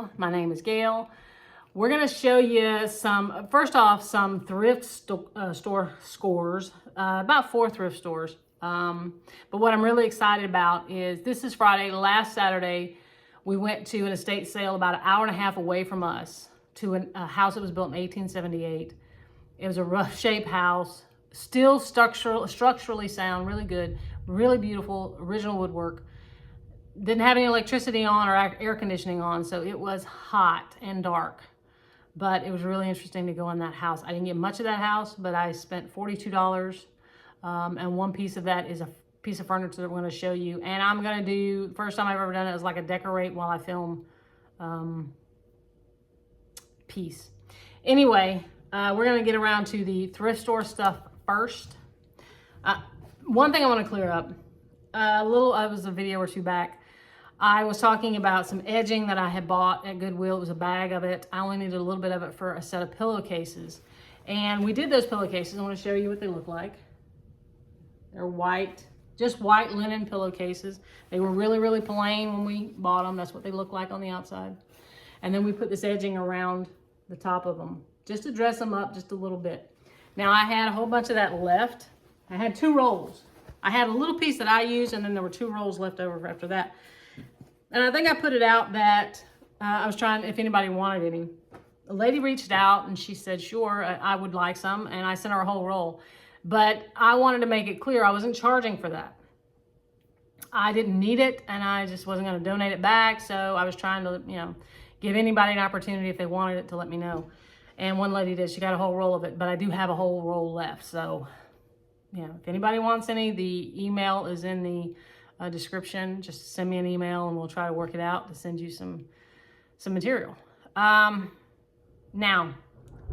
Hello, my name is Gail. We're going to show you some, first off, some thrift store scores, about 4 thrift stores. But what I'm really excited about is this is Friday. Last Saturday, we went to an estate sale about an hour and a half away from us to a house that was built in 1878. It was a rough shaped house, still structurally sound, really good, really beautiful, original woodwork. Didn't have any electricity on or air conditioning on, so it was hot and dark. But it was really interesting to go in that house. I didn't get much of that house, but I spent $42. And one piece of that is a piece of furniture that we're going to show you. And I'm going to do, first time I've ever done it, was like a decorate while I film piece. Anyway, we're going to get around to the thrift store stuff first. One thing I want to clear up. It was a video or two back. I was talking about some edging that I had bought at Goodwill. It was a bag of it. I only needed a little bit of it for a set of pillowcases. And we did those pillowcases. I want to show you what they look like. They're white, just white linen pillowcases. They were really, really plain when we bought them. That's what they look like on the outside. And then we put this edging around the top of them just to dress them up just a little bit. Now I had a whole bunch of that left. I had 2 rolls. I had a little piece that I used, and then there were 2 rolls left over after that. And I think I put it out that I was trying, if anybody wanted any. A lady reached out and she said, sure, I would like some. And I sent her a whole roll. But I wanted to make it clear I wasn't charging for that. I didn't need it, and I just wasn't going to donate it back. So I was trying to, give anybody an opportunity if they wanted it to let me know. And one lady did. She got a whole roll of it, but I do have a whole roll left. So, if anybody wants any, the email is in the description. Just send me an email and we'll try to work it out to send you some material. Now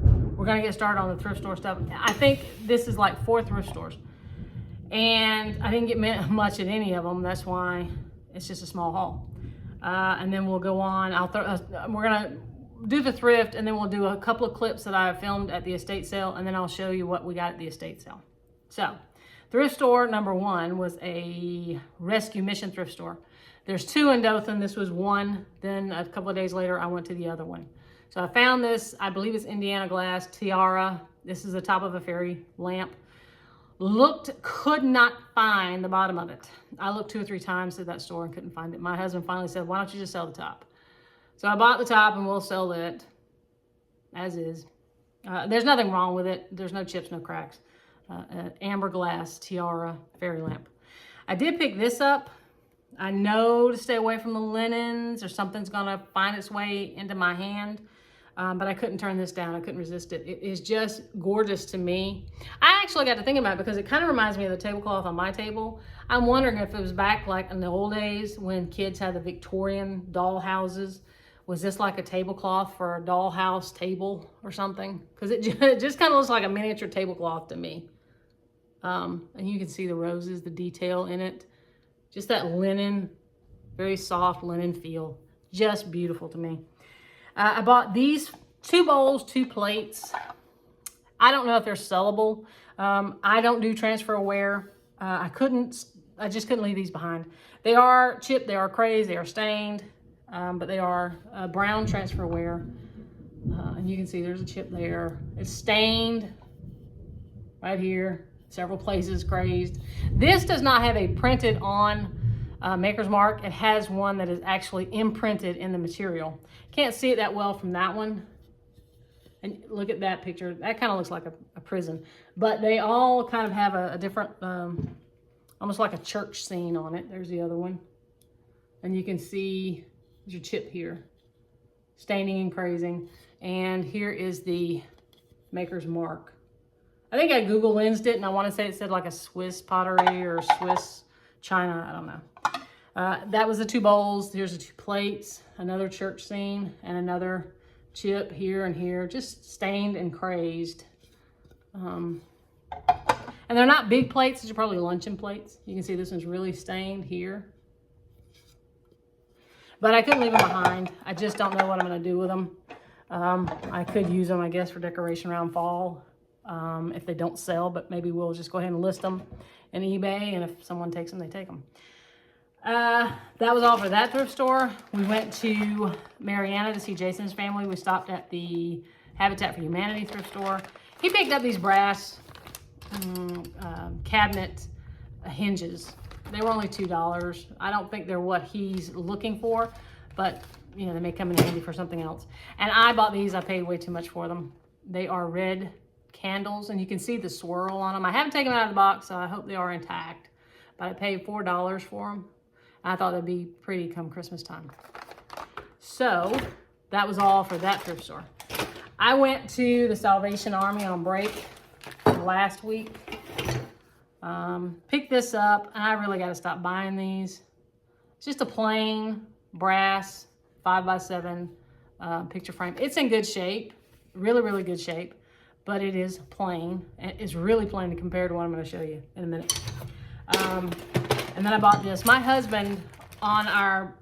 we're going to get started on the thrift store stuff. I think this is like 4 thrift stores, and I didn't get much at any of them. That's why it's just a small haul. And then we'll go on. We're going to do the thrift, and then we'll do a couple of clips that I filmed at the estate sale, and then I'll show you what we got at the estate sale. So, thrift store number 1 was a Rescue Mission thrift store. There's 2 in Dothan. This was one. Then a couple of days later, I went to the other one. So I found this, I believe it's Indiana glass tiara. This is the top of a fairy lamp. Could not find the bottom of it. I looked 2 or 3 times at that store and couldn't find it. My husband finally said, why don't you just sell the top? So I bought the top and we'll sell it as is. There's nothing wrong with it. There's no chips, no cracks. Amber glass tiara fairy lamp. I did pick this up. I know to stay away from the linens or something's gonna find its way into my hand, but I couldn't turn this down. I couldn't resist it. It is just gorgeous to me. I actually got to thinking about it because it kind of reminds me of the tablecloth on my table. I'm wondering if it was back like in the old days when kids had the Victorian doll houses. Was this like a tablecloth for a dollhouse table or something? Because it just kind of looks like a miniature tablecloth to me. And you can see the roses, the detail in it. Just that linen, very soft linen feel. Just beautiful to me. I bought these 2 bowls, 2 plates. I don't know if they're sellable. I don't do transferware. I just couldn't leave these behind. They are chipped, they are crazed, they are stained, but they are brown transferware. And you can see there's a chip there. It's stained right here. Several places crazed. This does not have a printed on maker's mark. It has one that is actually imprinted in the material. Can't see it that well from that one. And look at that picture. That kind of looks like a prison. But they all kind of have a different, almost like a church scene on it. There's the other one. And you can see there's your chip here. Staining and crazing. And here is the maker's mark. I think I Google lensed it, and I want to say it said like a Swiss pottery or Swiss china. I don't know. That was the 2 bowls. Here's the 2 plates, another church scene, and another chip here and here, just stained and crazed. And they're not big plates. These are probably luncheon plates. You can see this one's really stained here. But I couldn't leave them behind. I just don't know what I'm going to do with them. I could use them, I guess, for decoration around fall. If they don't sell, but maybe we'll just go ahead and list them in eBay, and if someone takes them, they take them. That was all for that thrift store. We went to Mariana to see Jason's family. We stopped at the Habitat for Humanity thrift store. He picked up these brass cabinet hinges. They were only $2. I don't think they're what he's looking for, but you know, they may come in handy for something else. And I bought these. I paid way too much for them. They are red candles, and you can see the swirl on them. I haven't taken them out of the box, so I hope they are intact. But I paid $4 for them. I thought that'd be pretty come Christmas time. So that was all for that thrift store. I went to the Salvation Army on break last week. Picked this up, and I really got to stop buying these. It's just a plain brass 5x7 picture frame. It's in good shape, really good shape, but it is plain. It's really plain compared to what I'm going to show you in a minute. And then I bought this. My husband, out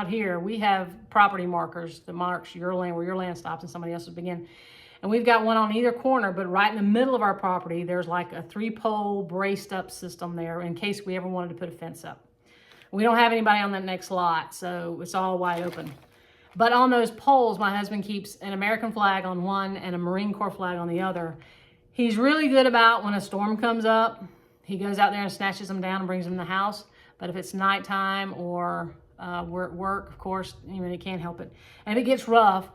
here, we have property markers that marks your land, where your land stops and somebody else's begin. And we've got one on either corner, but right in the middle of our property, there's like a 3-pole braced up system there in case we ever wanted to put a fence up. We don't have anybody on that next lot, so it's all wide open. But on those poles, my husband keeps an American flag on one and a Marine Corps flag on the other. He's really good about when a storm comes up, he goes out there and snatches them down and brings them in the house. But if it's nighttime or we're at work, of course, he can't help it. And if it gets rough,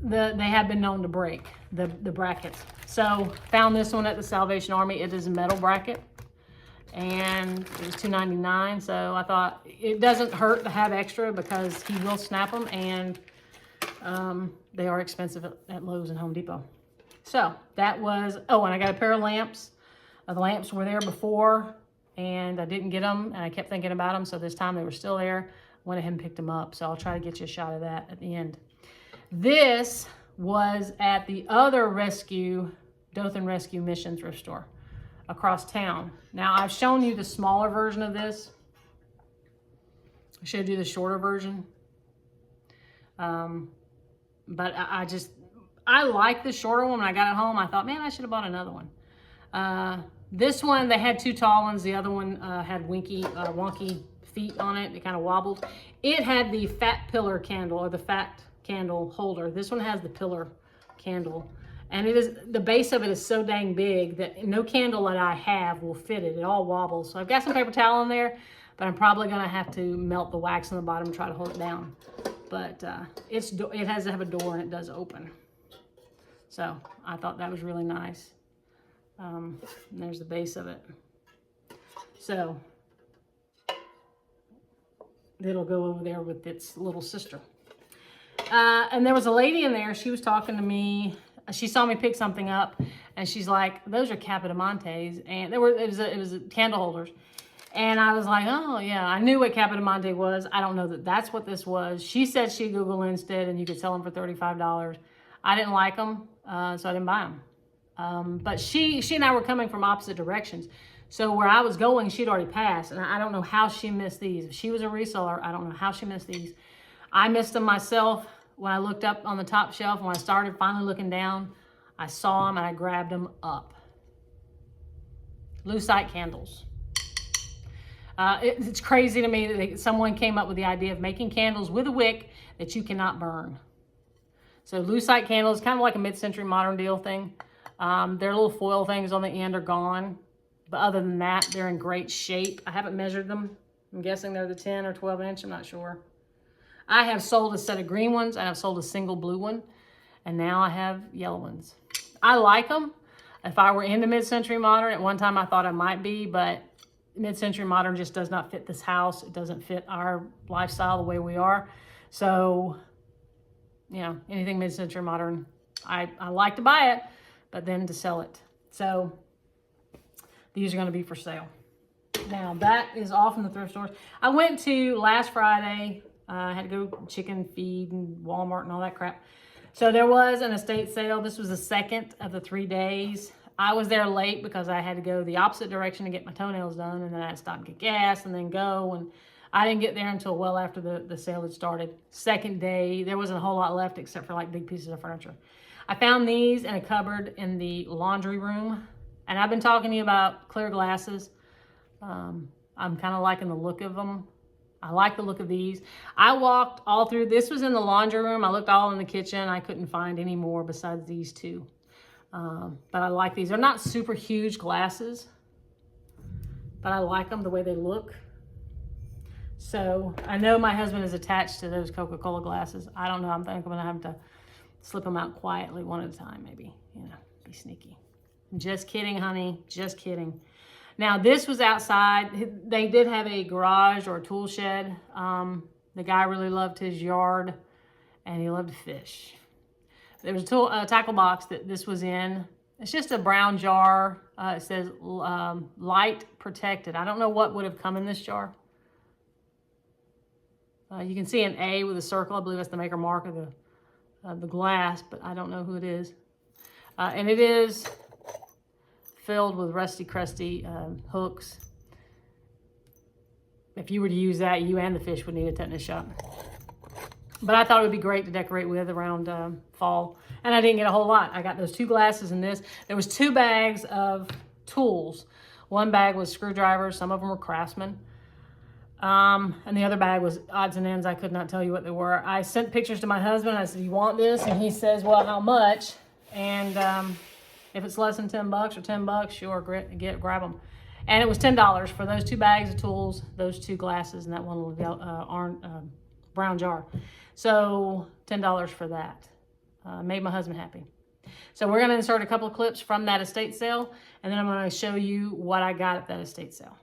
they have been known to break the brackets. So found this one at the Salvation Army. It is a metal bracket, and it was $2.99. So I thought it doesn't hurt to have extra because he will snap them, and they are expensive at Lowe's and Home Depot. So that was, oh, and I got a pair of lamps. The lamps were there before, and I didn't get them, and I kept thinking about them. So this time they were still there. Went ahead and picked them up. So I'll try to get you a shot of that at the end. This was at the other Dothan Rescue Mission thrift store across town. Now, I've shown you the smaller version of this. I showed you the shorter version. But I like the shorter one. When I got it home, I thought, man, I should have bought another one. This one, they had 2 tall ones. The other one had wonky feet on it. It kind of wobbled. It had the fat pillar candle, or the fat candle holder. This one has the pillar candle, and the base of it is so dang big that no candle that I have will fit it. It all wobbles. So I've got some paper towel in there, but I'm probably going to have to melt the wax on the bottom and try to hold it down. But it has to have a door, and it does open. So I thought that was really nice. And there's the base of it. So it'll go over there with its little sister. And there was a lady in there. She was talking to me. She saw me pick something up, and she's like, "Those are Capodimontes," and it was candle holders. And I was like, "Oh yeah, I knew what Capodimonte was. I don't know that's what this was." She said she Googled instead, and you could sell them for $35. I didn't like them, so I didn't buy them. But she and I were coming from opposite directions. So where I was going, she'd already passed, and I don't know how she missed these. If she was a reseller, I don't know how she missed these. I missed them myself when I looked up on the top shelf. When I started finally looking down, I saw them and I grabbed them up. Lucite candles. It's crazy to me that someone came up with the idea of making candles with a wick that you cannot burn. So lucite candles, kind of like a mid-century modern deal thing. Their little foil things on the end are gone. But other than that, they're in great shape. I haven't measured them. I'm guessing they're the 10 or 12 inch. I'm not sure. I have sold a set of green ones, and I've sold a single blue one. And now I have yellow ones. I like them. If I were into mid-century modern, at one time I thought I might be, but mid-century modern just does not fit this house. It doesn't fit our lifestyle the way we are. So, you know, anything mid-century modern, I like to buy it, but then to sell it. So these are going to be for sale. Now that is all from the thrift stores. I went to last Friday. I had to go chicken feed and Walmart and all that crap. So there was an estate sale. This was the second of the 3 days. I was there late because I had to go the opposite direction to get my toenails done, and then I had to stop and get gas and then go. And I didn't get there until well after the sale had started. Second day, there wasn't a whole lot left except for like big pieces of furniture. I found these in a cupboard in the laundry room. And I've been talking to you about clear glasses. I'm kind of liking the look of them. I like the look of these. I walked all through. This was in the laundry room. I looked all in the kitchen. I couldn't find any more besides these two. But I like these. They're not super huge glasses, but I like them the way they look. So I know my husband is attached to those Coca-Cola glasses. I don't know. I think I'm going to have to slip them out quietly one at a time, maybe, be sneaky. Just kidding, honey. Just kidding. Now, this was outside. They did have a garage or a tool shed. The guy really loved his yard, and he loved to fish. There was a tackle box that this was in. It's just a brown jar. It says light protected. I don't know what would have come in this jar. You can see an A with a circle. I believe that's the maker mark of the glass, but I don't know who it is. And it is filled with rusty, crusty hooks. If you were to use that, you and the fish would need a tetanus shot. But I thought it would be great to decorate with around fall. And I didn't get a whole lot. I got those 2 glasses and this. There was 2 bags of tools. One bag was screwdrivers. Some of them were Craftsman. And the other bag was odds and ends. I could not tell you what they were. I sent pictures to my husband. I said, you want this? And he says, well, how much? And if it's less than $10 or $10, sure, grab them. And it was $10 for those 2 bags of tools, those 2 glasses, and that one little brown jar. So $10 for that. Made my husband happy. So we're going to insert a couple of clips from that estate sale, and then I'm going to show you what I got at that estate sale.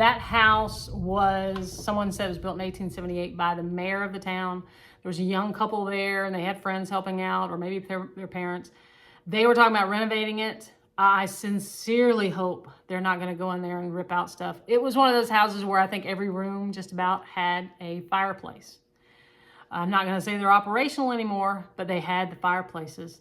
That house was, someone said it was built in 1878 by the mayor of the town. There was a young couple there and they had friends helping out, or maybe their parents. They were talking about renovating it. I sincerely hope they're not going to go in there and rip out stuff. It was one of those houses where I think every room just about had a fireplace. I'm not going to say they're operational anymore, but they had the fireplaces.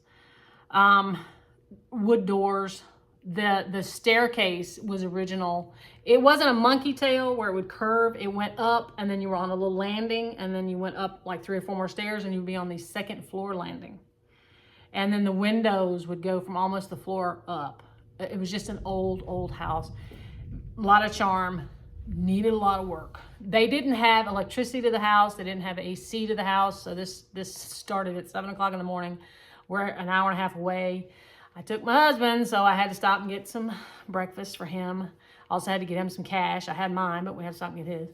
Wood doors. The staircase was original. It wasn't a monkey tail where it would curve. It went up and then you were on a little landing and then you went up like 3 or 4 more stairs and you'd be on the second floor landing. And then the windows would go from almost the floor up. It was just an old house. A lot of charm, needed a lot of work. They didn't have electricity to the house. They didn't have AC to the house. So this started at 7 o'clock in the morning. We're an hour and a half away. I took my husband, so I had to stop and get some breakfast for him. Also had to get him some cash. I had mine, but we had to stop and get his.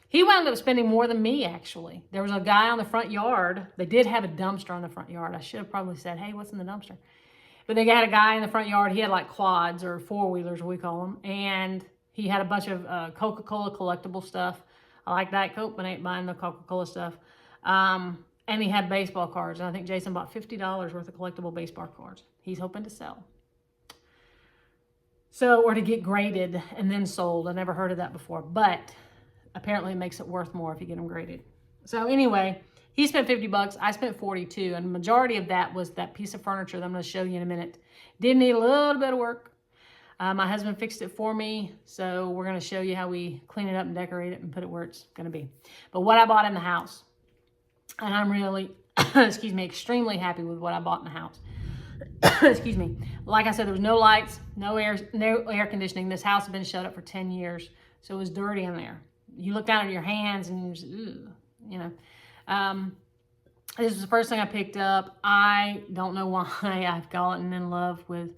He wound up spending more than me, actually. There was a guy on the front yard. They did have a dumpster on the front yard. I should have probably said, hey, what's in the dumpster? But they had a guy in the front yard. He had like quads or four-wheelers, we call them. And he had a bunch of Coca-Cola collectible stuff. I like Diet Coke, but I ain't buying the Coca-Cola stuff. And he had baseball cards. And I think Jason bought $50 worth of collectible baseball cards. He's hoping to sell. So, or to get graded and then sold. I never heard of that before. But apparently it makes it worth more if you get them graded. So anyway, he spent 50 bucks. I spent 42. And the majority of that was that piece of furniture that I'm going to show you in a minute. Did need a little bit of work. My husband fixed it for me. So we're going to show you how we clean it up and decorate it and put it where it's going to be. But what I bought in the house. And I'm really, excuse me, extremely happy with what I bought in the house. Excuse me. Like I said, there was no lights, no air conditioning. This house had been shut up for 10 years. So it was dirty in there. You look down at your hands and you're just, you know. This was the first thing I picked up. I don't know why I've gotten in love with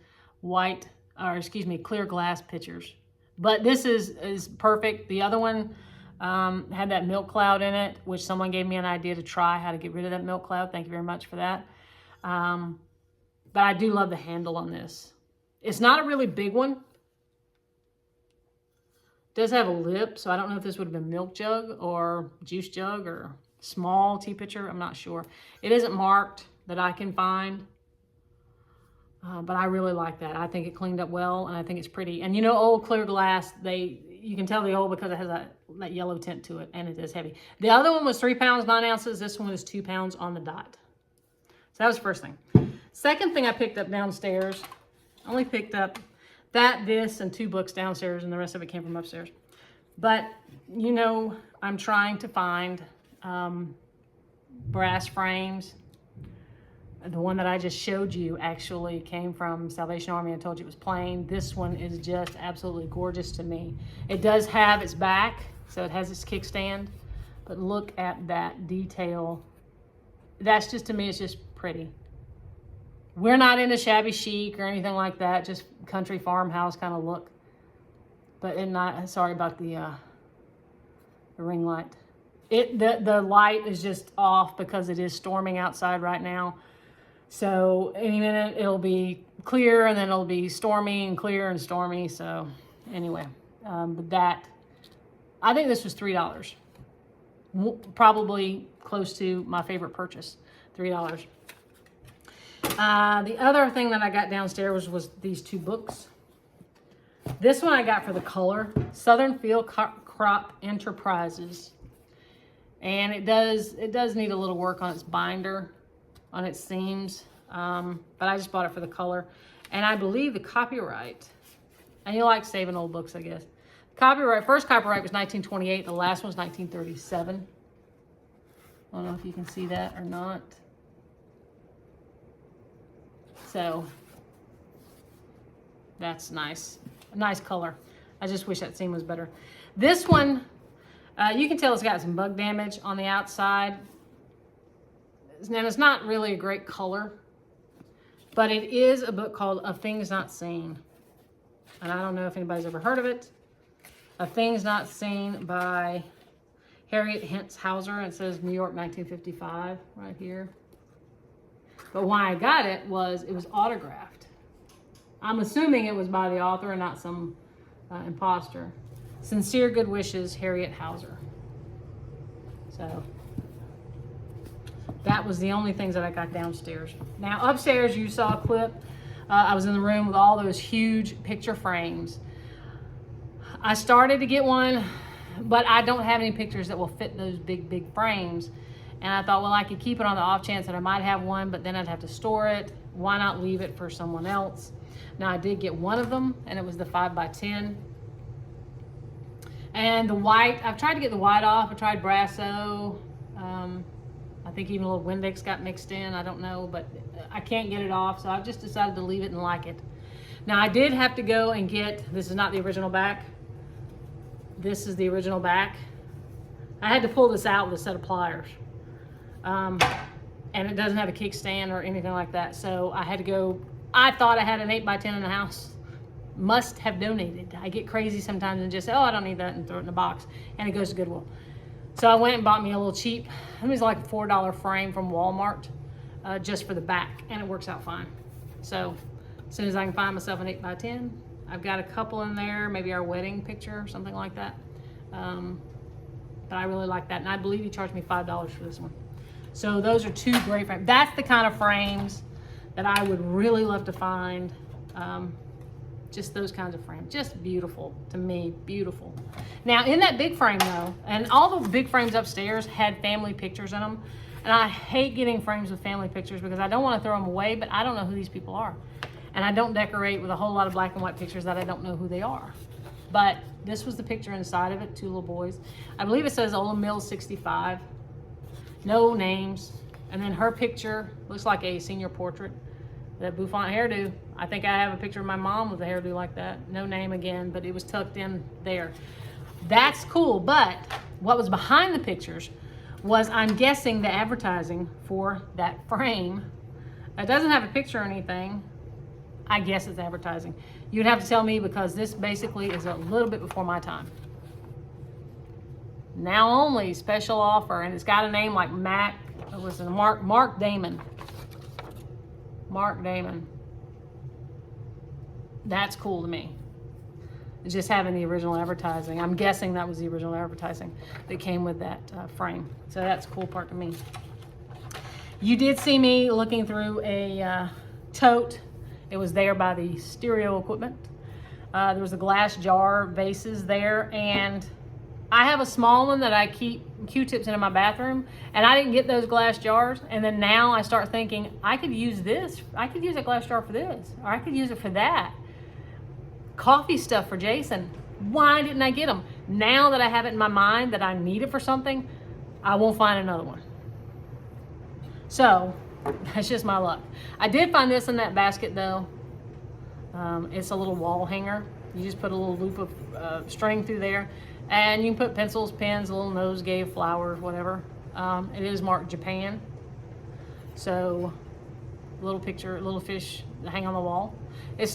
clear glass pitchers. But this is perfect. The other one had that milk cloud in it, which someone gave me an idea to try how to get rid of that milk cloud. Thank you very much for that. But I do love the handle on this. It's not a really big one. It does have a lip, so I don't know if this would have been milk jug or juice jug or small tea pitcher. I'm not sure. It isn't marked that I can find, but I really like that. I think it cleaned up well, and I think it's pretty. And you know, old clear glass, you can tell the old because it has that yellow tint to it, and it is heavy. The other one was 3 pounds, 9 ounces. This one was 2 pounds on the dot. So that was the first thing. Second thing I picked up downstairs, I only picked up this, and 2 books downstairs, and the rest of it came from upstairs. But, you know, I'm trying to find brass frames. The one that I just showed you actually came from Salvation Army. I told you it was plain. This one is just absolutely gorgeous to me. It does have its back, so it has its kickstand. But look at that detail. That's just, to me, it's just pretty. We're not into shabby chic or anything like that, just country farmhouse kind of look. But sorry about the ring light. The light is just off because it is storming outside right now. So any minute it'll be clear and then it'll be stormy and clear and stormy. So anyway, but I think this was $3. Probably close to my favorite purchase, $3. The other thing that I got downstairs was these 2 books. This one I got for the color, Southern Field Crop Enterprises. And it does need a little work on its binder, on its seams. But I just bought it for the color. And I believe the copyright, and you like saving old books, I guess. First copyright was 1928. The last one was 1937. I don't know if you can see that or not. So that's nice. A nice color. I just wish that seam was better. This one, you can tell it's got some bug damage on the outside. And it's not really a great color, but it is a book called Of Things Not Seen. And I don't know if anybody's ever heard of it. Of Things Not Seen by Harriet Hintz Hauser. It says New York, 1955 right here. But why I got it was autographed. I'm assuming it was by the author and not some imposter. Sincere good wishes, Harriet Hauser. So that was the only things that I got downstairs. Now upstairs, you saw a clip. I was in the room with all those huge picture frames. I started to get one, but I don't have any pictures that will fit those big frames. And I thought, well, I could keep it on the off chance that I might have one, but then I'd have to store it. Why not leave it for someone else? Now I did get one of them, and it was the 5x10. And the white, I've tried to get the white off. I tried Brasso. I think even a little Windex got mixed in. I don't know, but I can't get it off. So I've just decided to leave it and like it. Now I did have to go and get, this is not the original back. This is the original back. I had to pull this out with a set of pliers. And it doesn't have a kickstand or anything like that. So I had to go, I thought I had an 8x10 in the house. Must have donated. I get crazy sometimes and just say, oh, I don't need that, and throw it in a box. And it goes to Goodwill. So I went and bought me a little cheap, it was like a $4 frame from Walmart, just for the back, and it works out fine. So as soon as I can find myself an 8x10, I've got a couple in there, maybe our wedding picture or something like that. But I really like that, and I believe he charged me $5 for this one. So those are two great frames. That's the kind of frames that I would really love to find. Just those kinds of frames, just beautiful to me, beautiful. Now in that big frame though, and all the big frames upstairs had family pictures in them, and I hate getting frames with family pictures because I don't want to throw them away, but I don't know who these people are. And I don't decorate with a whole lot of black and white pictures that I don't know who they are. But this was the picture inside of it, two little boys. I believe it says Ola Mills 65, no names. And then her picture looks like a senior portrait. That bouffant hairdo. I think I have a picture of my mom with a hairdo like that. No name again, but it was tucked in there. That's cool, but what was behind the pictures was, I'm guessing, the advertising for that frame. It doesn't have a picture or anything. I guess it's advertising. You'd have to tell me, because this basically is a little bit before my time. Now only, special offer, and it's got a name like Mac. It was a Mark Damon. Mark Damon. That's cool to me. Just having the original advertising. I'm guessing that was the original advertising that came with that frame. So that's a cool part to me. You did see me looking through a tote. It was there by the stereo equipment. There was a glass jar vases there, and I have a small one that I keep Q-tips in my bathroom, and I didn't get those glass jars. And then now I start thinking, I could use this. I could use a glass jar for this, or I could use it for that. Coffee stuff for Jason. Why didn't I get them? Now that I have it in my mind that I need it for something, I won't find another one. So that's just my luck. I did find this in that basket though. It's a little wall hanger. You just put a little loop of string through there, and you can put pencils, pens, a little nosegay, flowers, whatever. It is marked Japan. So little picture, little fish to hang on the wall. It's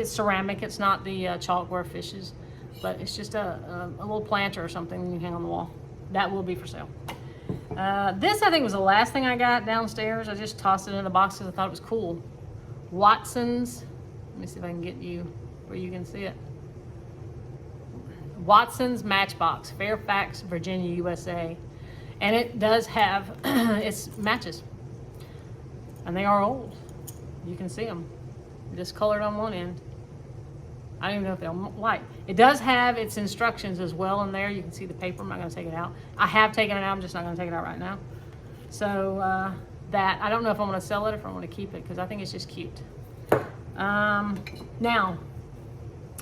ceramic. It's not the chalkware fishes, but it's just a little planter or something you hang on the wall. That will be for sale. This I think was the last thing I got downstairs. I just tossed it in the box because I thought it was cool. Watson's. Let me see if I can get you where you can see it. Watson's Matchbox, Fairfax, Virginia, USA. And it does have, it's matches. And they are old. You can see them. Just colored on one end. I don't even know if they'll light. It does have its instructions as well in there. You can see the paper. I'm not going to take it out. I have taken it out. I'm just not going to take it out right now. So that, I don't know if I'm going to sell it or if I'm going to keep it, because I think it's just cute. Now,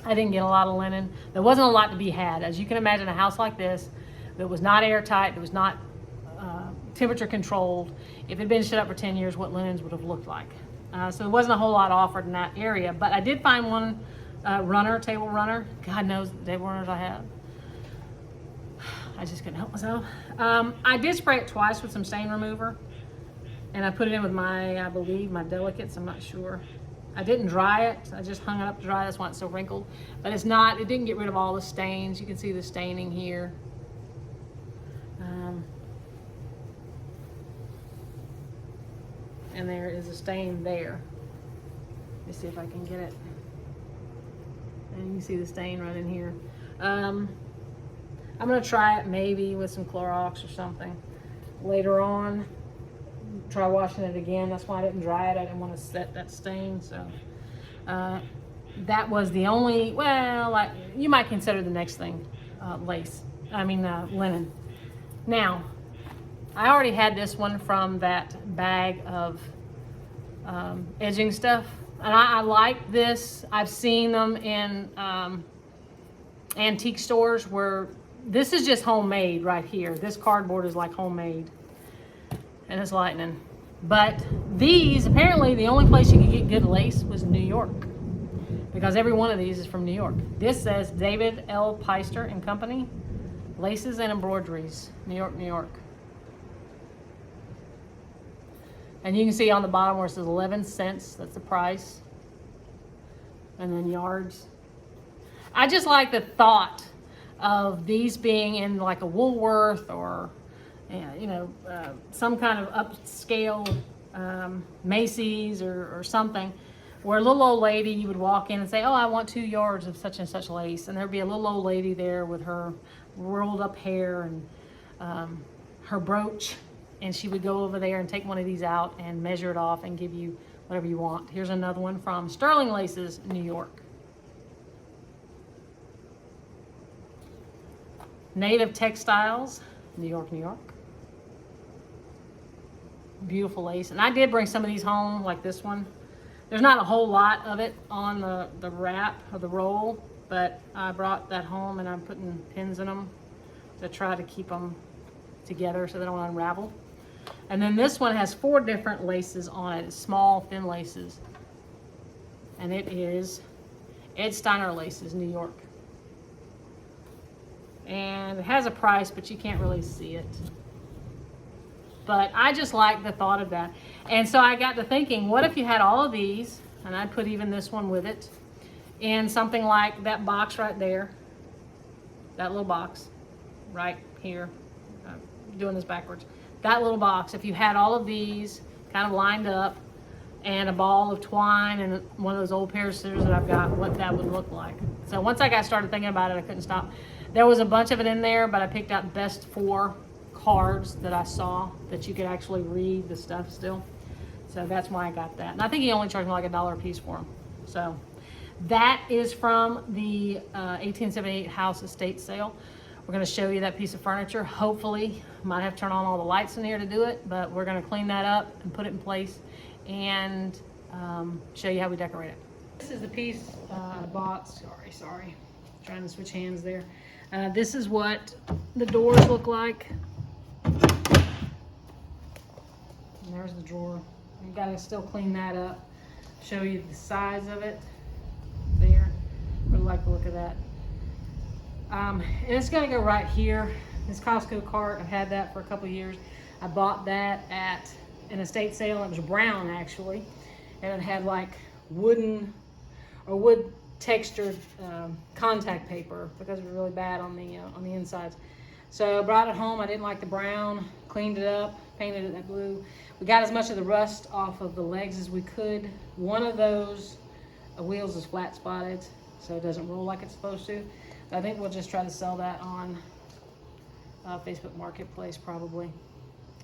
I didn't get a lot of linen. There wasn't a lot to be had. As you can imagine, a house like this that was not airtight, that was not temperature controlled, if it had been shut up for 10 years, what linens would have looked like. So there wasn't a whole lot offered in that area, but I did find one table runner. God knows the table runners I have. I just couldn't help myself. I did spray it twice with some stain remover, and I put it in with my, I believe, my Delicates. I'm not sure. I didn't dry it. I just hung it up to dry. That's why it's so wrinkled. But it's not, it didn't get rid of all the stains. You can see the staining here. And there is a stain there. Let me see if I can get it. And you can see the stain right in here. I'm gonna try it maybe with some Clorox or something later on. Try washing it again. That's why I didn't dry it. I didn't want to set that stain. So that was the only, well, like, you might consider the next thing linen. Now, I already had this one from that bag of edging stuff, and I like this. I've seen them in antique stores where this is just homemade right here. This cardboard is like homemade, and it's lightning. But these, apparently the only place you could get good lace was New York, because every one of these is from New York. This says David L. Peister and Company, Laces and Embroideries, New York, New York. And you can see on the bottom where it says 11 cents, that's the price. And then yards. I just like the thought of these being in like a Woolworth or, some kind of upscale Macy's or something, where a little old lady, you would walk in and say, oh, I want 2 yards of such and such lace. And there'd be a little old lady there with her rolled up hair and her brooch. And she would go over there and take one of these out and measure it off and give you whatever you want. Here's another one from Sterling Laces, New York. Native Textiles, New York, New York. Beautiful lace. And I did bring some of these home, like this one. There's not a whole lot of it on the wrap or the roll, but I brought that home and I'm putting pins in them to try to keep them together so they don't unravel. And then this one has 4 different laces on it. It's small, thin laces. And it is Ed Steiner Laces, New York. And it has a price, but you can't really see it. But I just like the thought of that. And so I got to thinking, what if you had all of these, and I'd put even this one with it, in something like that box right there, that little box right here. I'm doing this backwards. That little box, if you had all of these kind of lined up and a ball of twine and one of those old pair of scissors that I've got, what that would look like. So once I got started thinking about it, I couldn't stop. There was a bunch of it in there, but I picked out best 4 cards that I saw that you could actually read the stuff still. So that's why I got that. And I think he only charged me like $1 a piece for them. So that is from the 1878 house estate sale. We're going to show you that piece of furniture. Hopefully, might have to turn on all the lights in here to do it, but we're going to clean that up and put it in place and show you how we decorate it. This is the piece I bought. Sorry. Trying to switch hands there. This is what the doors look like. And there's the drawer. You've got to still clean that up. Show you the size of it. There. Really like the look of that. And it's going to go right here. This Costco cart, I've had that for a couple years. I bought that at an estate sale. It was brown actually, and it had like wood textured contact paper because it was really bad on the insides. So I brought it home. I didn't like the brown. Cleaned it up, painted it that blue. We got as much of the rust off of the legs as we could. One of those wheels is flat spotted, so it doesn't roll like it's supposed to. I think we'll just try to sell that on Facebook Marketplace probably.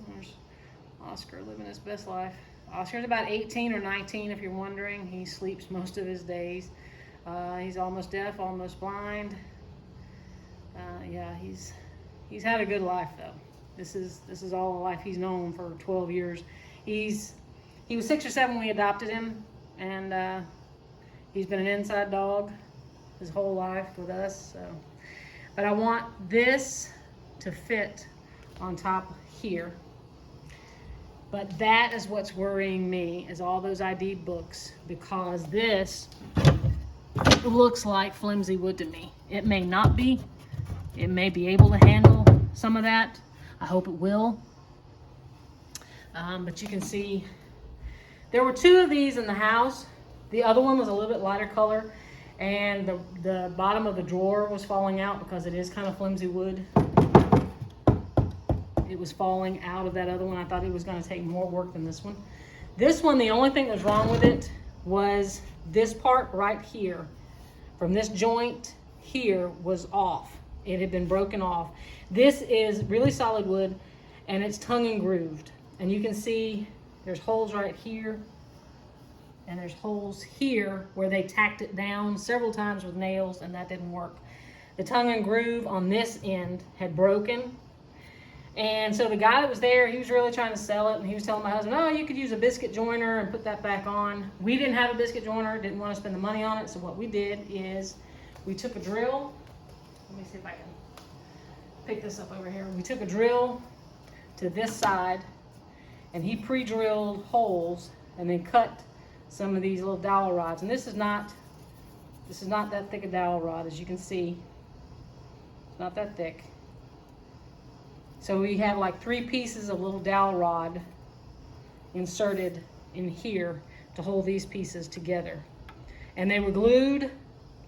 There's Oscar living his best life. Oscar's about 18 or 19 if you're wondering. He sleeps most of his days. He's almost deaf, almost blind. Yeah, he's had a good life though. This is all the life he's known for 12 years. He was 6 or 7 when we adopted him, and he's been an inside dog his whole life with us. So, but I want this to fit on top here. But that is what's worrying me, is all those ID books, because this looks like flimsy wood to me. It may not be. It may be able to handle some of that. I hope it will. But you can see there were 2 of these in the house. The other one was a little bit lighter color, and the bottom of the drawer was falling out because it is kind of flimsy wood. It was falling out of that other one. I thought it was going to take more work than this one. This one, the only thing that was wrong with it was this part right here. From this joint here was off. It had been broken off. This is really solid wood, and it's tongue and grooved. And you can see there's holes right here, and there's holes here where they tacked it down several times with nails, and that didn't work. The tongue and groove on this end had broken. And so the guy that was there, he was really trying to sell it, and he was telling my husband, oh, you could use a biscuit joiner and put that back on. We didn't have a biscuit joiner, didn't want to spend the money on it, so what we did is we took a drill. Let me see if I can pick this up over here. We took a drill to this side, and he pre-drilled holes and then cut some of these little dowel rods. And this is not that thick a dowel rod, as you can see. It's not that thick. So we had like 3 pieces of little dowel rod inserted in here to hold these pieces together. And they were glued.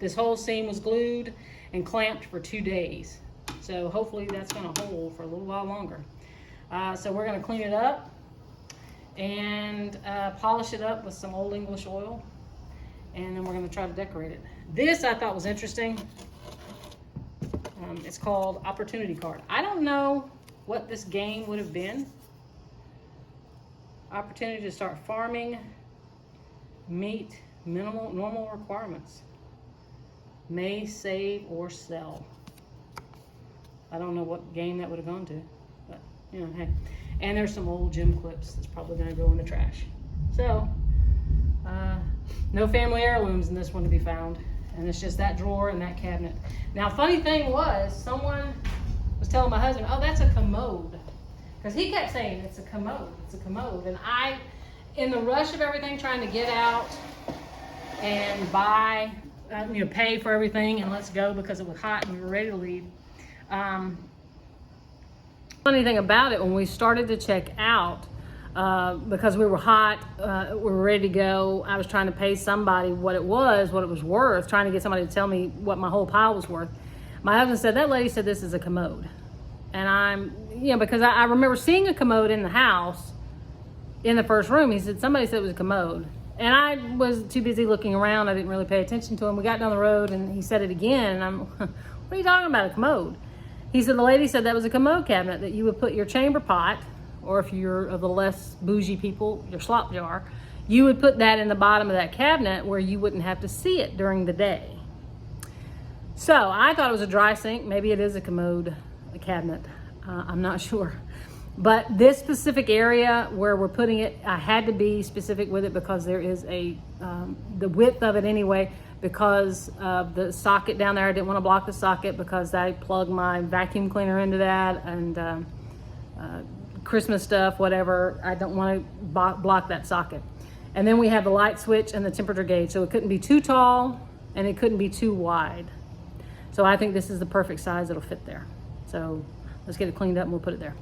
This whole seam was glued and clamped for 2 days. So hopefully that's gonna hold for a little while longer. So we're gonna clean it up and polish it up with some Old English oil. And then we're gonna try to decorate it. This I thought was interesting. It's called Opportunity Card. I don't know what this game would have been. Opportunity to start farming, meet normal requirements. May save or sell. I don't know what game that would have gone to, but you know, hey. And there's some old gym clips that's probably gonna go in the trash. So, no family heirlooms in this one to be found. And it's just that drawer and that cabinet. Now, funny thing was, someone was telling my husband, oh, that's a commode. Because he kept saying, it's a commode, it's a commode. And I, in the rush of everything, trying to get out and buy, pay for everything and let's go because it was hot and we were ready to leave. Funny thing about it, when we started to check out, because we were hot, we were ready to go, I was trying to pay somebody what it was worth, trying to get somebody to tell me what my whole pile was worth. My husband said, that lady said this is a commode. And because I remember seeing a commode in the house in the first room. He said, somebody said it was a commode. And I was too busy looking around. I didn't really pay attention to him. We got down the road and he said it again. And I'm, what are you talking about, a commode? He said, the lady said that was a commode cabinet that you would put your chamber pot, or if you're of the less bougie people, your slop jar, you would put that in the bottom of that cabinet where you wouldn't have to see it during the day. So I thought it was a dry sink. Maybe it is a commode, a cabinet. I'm not sure. But this specific area where we're putting it, I had to be specific with it because there is the width of it anyway, because of the socket down there. I didn't want to block the socket because I plugged my vacuum cleaner into that and Christmas stuff, whatever. I don't want to block that socket. And then we have the light switch and the temperature gauge. So it couldn't be too tall and it couldn't be too wide. So I think this is the perfect size that'll fit there. So let's get it cleaned up and we'll put it there.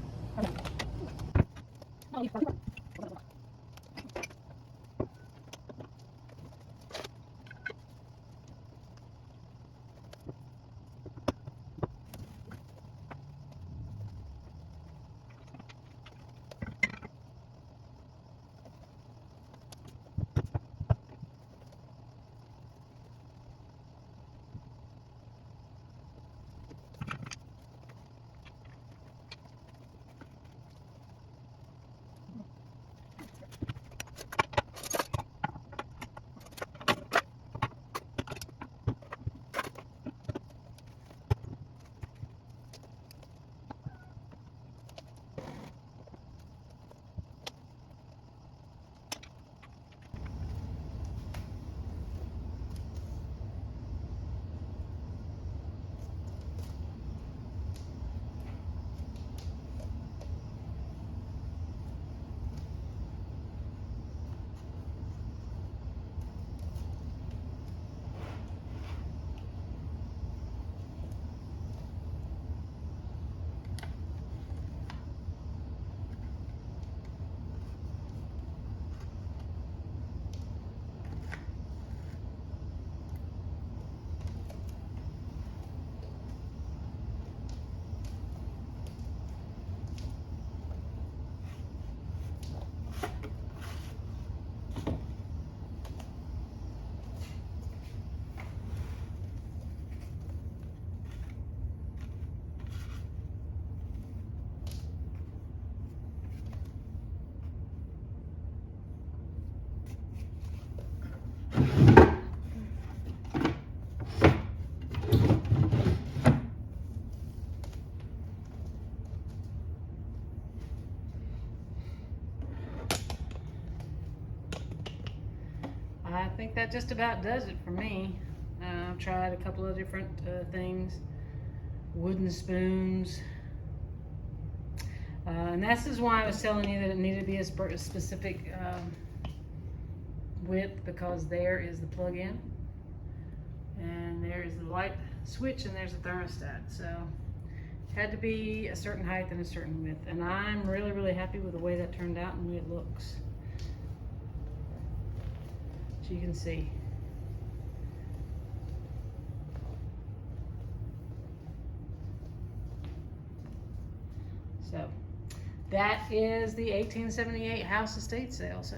think that just about does it for me. I've tried a couple of different things. Wooden spoons. And this is why I was telling you that it needed to be a specific width, because there is the plug-in. And there is the light switch, and there's a thermostat. So it had to be a certain height and a certain width. And I'm really, really happy with the way that turned out and the way it looks. As you can see. So that is the 1878 house estate sale. So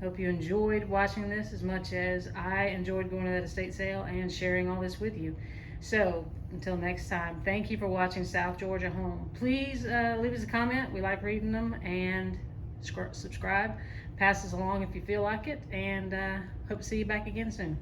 hope you enjoyed watching this as much as I enjoyed going to that estate sale and sharing all this with you. So until next time, thank you for watching South Georgia Home. Please leave us a comment. We like reading them, and subscribe. Pass us along if you feel like it, and hope to see you back again soon.